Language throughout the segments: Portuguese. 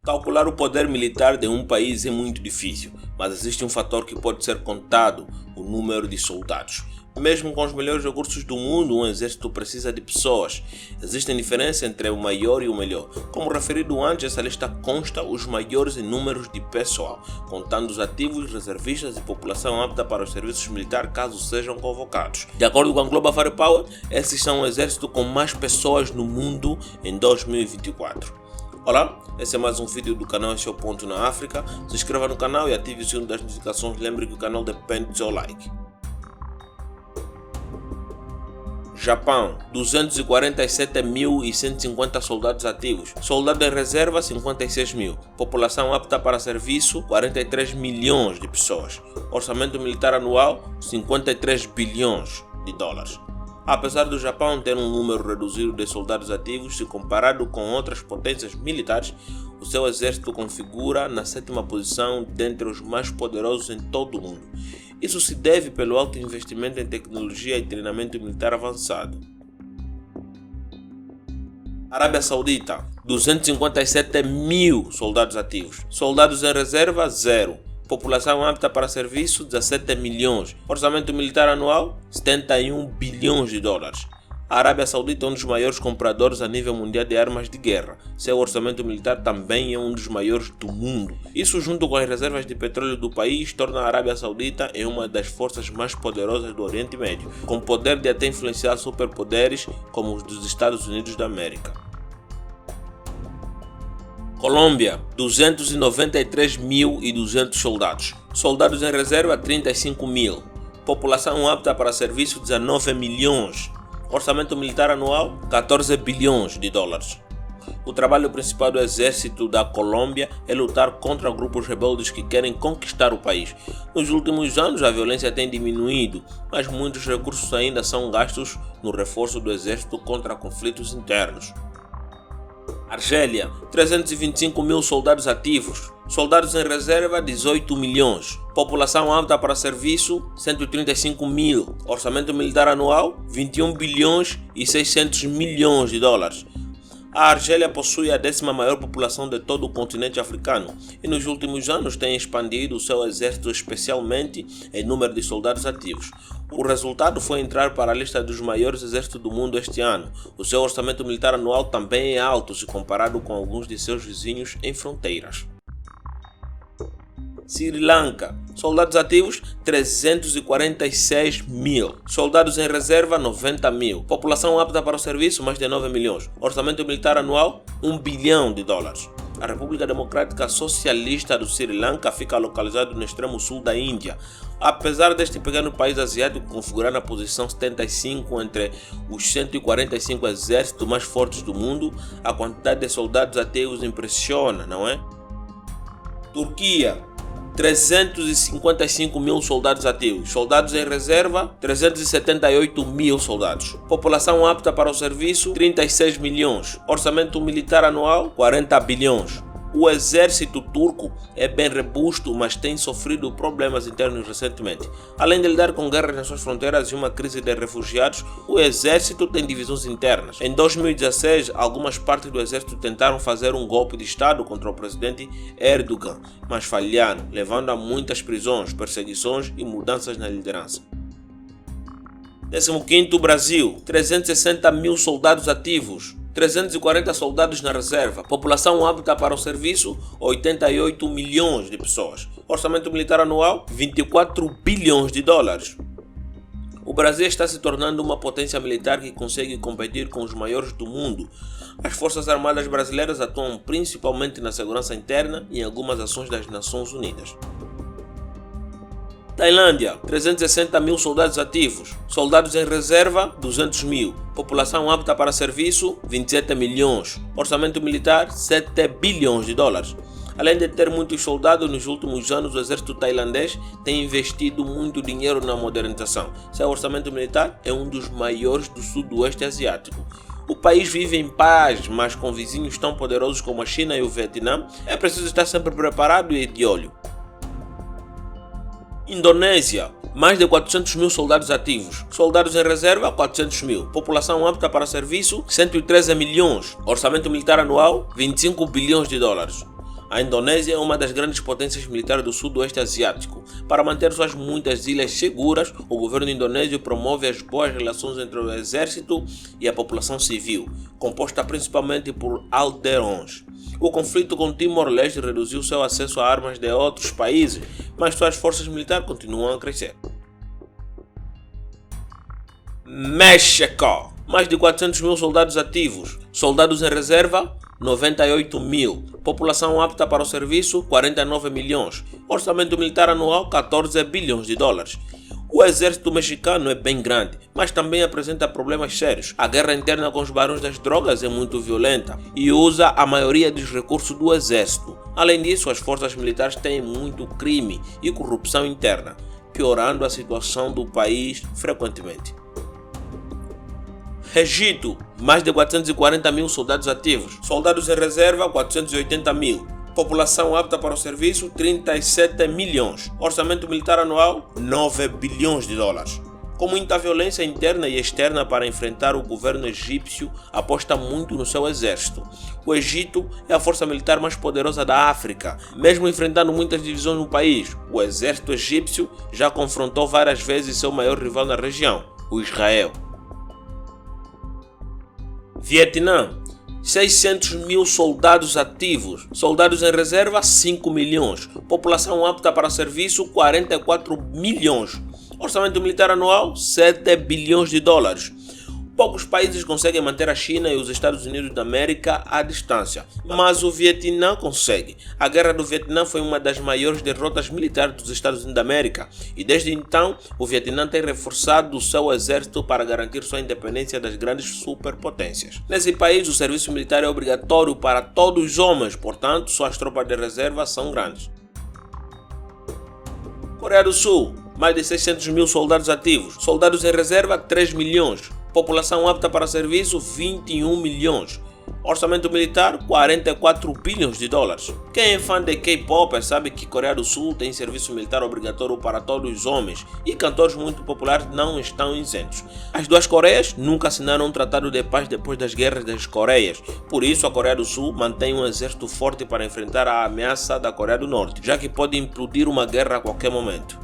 Calcular o poder militar de um país é muito difícil, mas existe um fator que pode ser contado: o número de soldados. Mesmo com os melhores recursos do mundo, um exército precisa de pessoas. Existem diferenças entre o maior e o melhor. Como referido antes, essa lista consta os maiores em números de pessoal, contando os ativos, reservistas e população apta para os serviços militares caso sejam convocados. De acordo com a Global Firepower, esses são o exército com mais pessoas no mundo em 2024. Olá, esse é mais um vídeo do canal Esse é o Ponto na África. Se inscreva no canal e ative o sininho das notificações. Lembre que o canal depende do seu like. Japão, 247.150 soldados ativos. Soldados em reserva, 56 mil. População apta para serviço, 43 milhões de pessoas. Orçamento militar anual, 53 bilhões de dólares. Apesar do Japão ter um número reduzido de soldados ativos, se comparado com outras potências militares, o seu exército configura na 7ª posição dentre os mais poderosos em todo o mundo. Isso se deve pelo alto investimento em tecnologia e treinamento militar avançado. Arábia Saudita, 257 mil soldados ativos. Soldados em reserva, 0. População apta para serviço, 17 milhões. Orçamento militar anual, 71 bilhões de dólares. A Arábia Saudita é um dos maiores compradores a nível mundial de armas de guerra. Seu orçamento militar também é um dos maiores do mundo. Isso, junto com as reservas de petróleo do país, torna a Arábia Saudita em uma das forças mais poderosas do Oriente Médio, com poder de até influenciar superpoderes como os dos Estados Unidos da América. Colômbia, 293.200 soldados. Soldados em reserva, 35 mil. População apta para serviço, 19 milhões. Orçamento militar anual, 14 bilhões de dólares. O trabalho principal do exército da Colômbia é lutar contra grupos rebeldes que querem conquistar o país. Nos últimos anos, a violência tem diminuído, mas muitos recursos ainda são gastos no reforço do exército contra conflitos internos. Argélia, 325 mil soldados ativos. Soldados em reserva, 18 milhões. População apta para serviço, 135 mil. Orçamento militar anual, 21 bilhões e 600 milhões de dólares. A Argélia possui a 10ª maior população de todo o continente africano e nos últimos anos tem expandido o seu exército, especialmente em número de soldados ativos. O resultado foi entrar para a lista dos maiores exércitos do mundo este ano. O seu orçamento militar anual também é alto se comparado com alguns de seus vizinhos em fronteiras. Sri Lanka, soldados ativos 346 mil, soldados em reserva 90 mil, população apta para o serviço mais de 9 milhões, orçamento militar anual 1 bilhão de dólares. A República Democrática Socialista do Sri Lanka fica localizado no extremo sul da Índia. Apesar deste pequeno país asiático configurar na posição 75 entre os 145 exércitos mais fortes do mundo, a quantidade de soldados ativos impressiona, não é? Turquia, 355 mil soldados ativos. Soldados em reserva, 378 mil soldados. População apta para o serviço, 36 milhões. Orçamento militar anual, 40 bilhões. O exército turco é bem robusto, mas tem sofrido problemas internos recentemente. Além de lidar com guerras nas suas fronteiras e uma crise de refugiados, o exército tem divisões internas. Em 2016, algumas partes do exército tentaram fazer um golpe de estado contra o presidente Erdogan, mas falharam, levando a muitas prisões, perseguições e mudanças na liderança. 15º Brasil, 360 mil soldados ativos. 340 soldados na reserva, população apta para o serviço, 88 milhões de pessoas. Orçamento militar anual, 24 bilhões de dólares. O Brasil está se tornando uma potência militar que consegue competir com os maiores do mundo. As Forças Armadas brasileiras atuam principalmente na segurança interna e em algumas ações das Nações Unidas. Tailândia, 360 mil soldados ativos. Soldados em reserva, 200 mil. População apta para serviço, 27 milhões. Orçamento militar, 7 bilhões de dólares. Além de ter muitos soldados, nos últimos anos o exército tailandês tem investido muito dinheiro na modernização. Seu orçamento militar é um dos maiores do sudoeste asiático. O país vive em paz, mas com vizinhos tão poderosos como a China e o Vietnã, é preciso estar sempre preparado e de olho. Indonésia, mais de 400 mil soldados ativos. Soldados em reserva, 400 mil. População apta para serviço, 113 milhões. Orçamento militar anual, 25 bilhões de dólares. A Indonésia é uma das grandes potências militares do sudoeste asiático. Para manter suas muitas ilhas seguras, o governo indonésio promove as boas relações entre o exército e a população civil, composta principalmente por aldeões. O conflito com Timor-Leste reduziu seu acesso a armas de outros países, mas suas forças militares continuam a crescer. México. Mais de 400 mil soldados ativos. Soldados em reserva, 98 mil. População apta para o serviço, 49 milhões. Orçamento militar anual, 14 bilhões de dólares. O exército mexicano é bem grande, mas também apresenta problemas sérios. A guerra interna com os barões das drogas é muito violenta e usa a maioria dos recursos do exército. Além disso, as forças militares têm muito crime e corrupção interna, piorando a situação do país frequentemente. Egito, mais de 440 mil soldados ativos. Soldados em reserva, 480 mil. População apta para o serviço, 37 milhões. Orçamento militar anual, 9 bilhões de dólares. Com muita violência interna e externa para enfrentar o governo egípcio, aposta muito no seu exército. O Egito é a força militar mais poderosa da África. Mesmo enfrentando muitas divisões no país, o exército egípcio já confrontou várias vezes seu maior rival na região, o Israel. Vietnã, 600 mil soldados ativos. Soldados em reserva, 5 milhões. População apta para serviço, 44 milhões. Orçamento militar anual, 7 bilhões de dólares. Poucos países conseguem manter a China e os Estados Unidos da América à distância, mas o Vietnã consegue. A Guerra do Vietnã foi uma das maiores derrotas militares dos Estados Unidos da América e desde então o Vietnã tem reforçado o seu exército para garantir sua independência das grandes superpotências. Nesse país o serviço militar é obrigatório para todos os homens, portanto suas tropas de reserva são grandes. Coreia do Sul, mais de 600 mil soldados ativos. Soldados em reserva, 3 milhões. População apta para serviço, 21 milhões. Orçamento militar, 44 bilhões de dólares. Quem é fã de K-pop sabe que Coreia do Sul tem serviço militar obrigatório para todos os homens e cantores muito populares não estão isentos. As duas Coreias nunca assinaram um tratado de paz depois das guerras das Coreias. Por isso, a Coreia do Sul mantém um exército forte para enfrentar a ameaça da Coreia do Norte, já que pode implodir uma guerra a qualquer momento.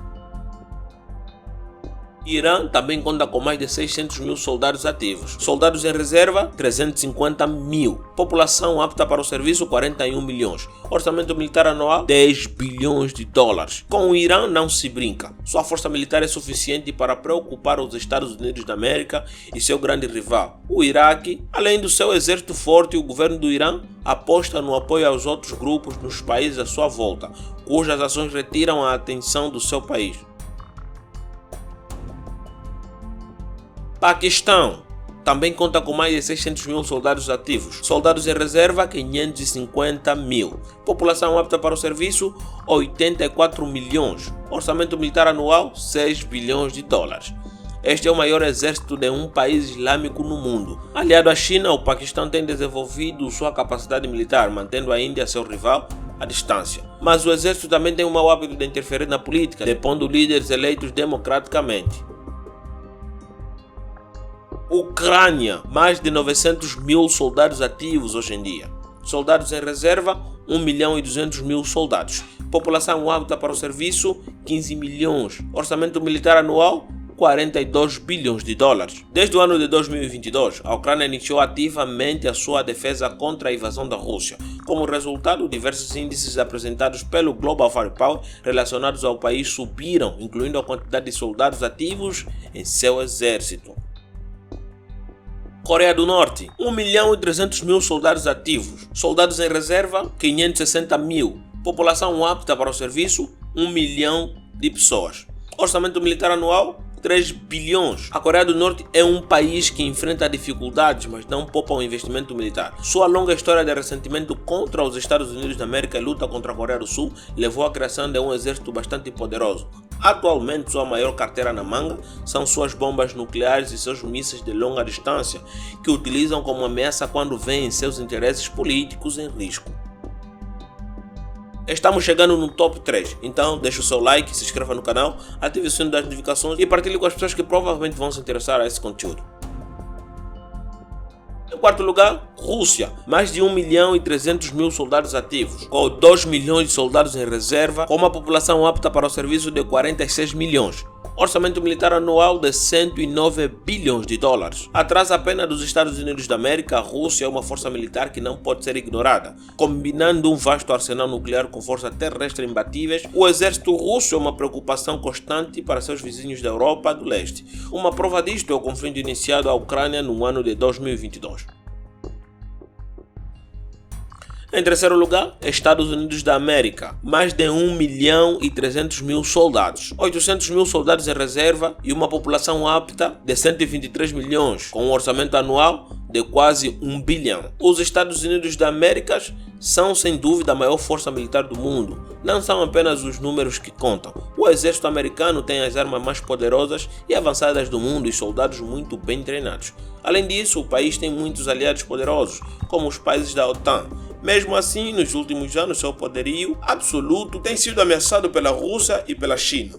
Irã também conta com mais de 600 mil soldados ativos. Soldados em reserva, 350 mil. População apta para o serviço, 41 milhões. Orçamento militar anual, 10 bilhões de dólares. Com o Irã não se brinca. Sua força militar é suficiente para preocupar os Estados Unidos da América e seu grande rival, o Iraque. Além do seu exército forte, o governo do Irã aposta no apoio aos outros grupos nos países à sua volta, cujas ações retiram a atenção do seu país. Paquistão também conta com mais de 600 mil soldados ativos. Soldados em reserva, 550 mil. População apta para o serviço, 84 milhões. Orçamento militar anual, 6 bilhões de dólares. Este é o maior exército de um país islâmico no mundo. Aliado à China, o Paquistão tem desenvolvido sua capacidade militar, mantendo a Índia seu rival à distância. Mas o exército também tem o mau hábito de interferir na política, depondo líderes eleitos democraticamente. Ucrânia, mais de 900 mil soldados ativos hoje em dia. Soldados em reserva, 1 milhão e 200 mil soldados. População apta para o serviço, 15 milhões. Orçamento militar anual, 42 bilhões de dólares. Desde o ano de 2022, a Ucrânia iniciou ativamente a sua defesa contra a invasão da Rússia. Como resultado, diversos índices apresentados pelo Global Firepower relacionados ao país subiram, incluindo a quantidade de soldados ativos em seu exército. Coreia do Norte, 1 milhão e 300 mil soldados ativos. Soldados em reserva, 560 mil. População apta para o serviço, 1 milhão de pessoas. Orçamento militar anual, 3 bilhões. A Coreia do Norte é um país que enfrenta dificuldades, mas não poupa o investimento militar. Sua longa história de ressentimento contra os Estados Unidos da América e luta contra a Coreia do Sul levou à criação de um exército bastante poderoso. Atualmente, sua maior carteira na manga são suas bombas nucleares e seus mísseis de longa distância, que utilizam como ameaça quando veem seus interesses políticos em risco. Estamos chegando no top 3, então deixe o seu like, se inscreva no canal, ative o sino das notificações e partilhe com as pessoas que provavelmente vão se interessar a esse conteúdo. quarto lugar, Rússia, mais de 1 milhão e 300 mil soldados ativos, com 2 milhões de soldados em reserva, com uma população apta para o serviço de 46 milhões. Orçamento militar anual de 109 bilhões de dólares. Atrás apenas dos Estados Unidos da América, a Rússia é uma força militar que não pode ser ignorada. Combinando um vasto arsenal nuclear com forças terrestres imbatíveis, o exército russo é uma preocupação constante para seus vizinhos da Europa do Leste. Uma prova disto é o conflito iniciado à Ucrânia no ano de 2022. Em terceiro lugar, Estados Unidos da América, mais de 1 milhão e 300 mil soldados, 800 mil soldados em reserva e uma população apta de 123 milhões, com um orçamento anual de quase 1 bilhão. Os Estados Unidos da América são sem dúvida a maior força militar do mundo. Não são apenas os números que contam. O exército americano tem as armas mais poderosas e avançadas do mundo e soldados muito bem treinados. Além disso, o país tem muitos aliados poderosos, como os países da OTAN. Mesmo assim, nos últimos anos, seu poderio absoluto tem sido ameaçado pela Rússia e pela China.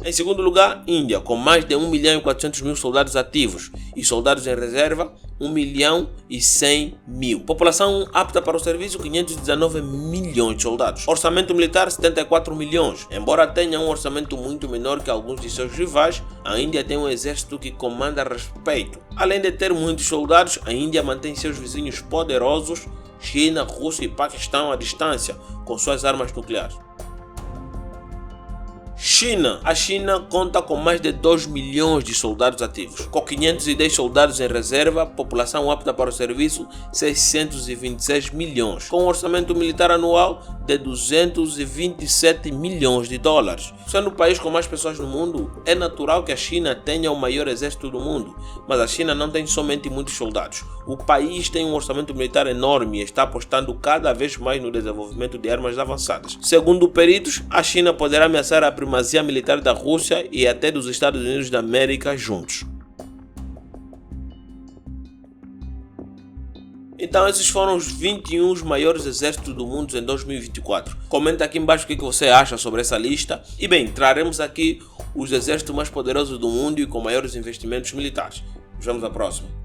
Em segundo lugar, Índia, com mais de 1 milhão e 400 mil soldados ativos e soldados em reserva, 1 milhão e 100 mil. População apta para o serviço, 519 milhões de soldados. Orçamento militar, 74 milhões. Embora tenha um orçamento muito menor que alguns de seus rivais, a Índia tem um exército que comanda respeito. Além de ter muitos soldados, a Índia mantém seus vizinhos poderosos, China, Rússia e Paquistão à distância, com suas armas nucleares. China. A China conta com mais de 2 milhões de soldados ativos, com 510 soldados em reserva, população apta para o serviço 626 milhões, com um orçamento militar anual de 227 milhões de dólares. Sendo o país com mais pessoas no mundo, é natural que a China tenha o maior exército do mundo, mas a China não tem somente muitos soldados. O país tem um orçamento militar enorme e está apostando cada vez mais no desenvolvimento de armas avançadas. Segundo peritos, a China poderá ameaçar a primazia militar da Rússia e até dos Estados Unidos da América juntos. Então esses foram os 21 maiores exércitos do mundo em 2024. Comenta aqui embaixo o que você acha sobre essa lista. E bem, traremos aqui os exércitos mais poderosos do mundo e com maiores investimentos militares. Nos vemos na próxima.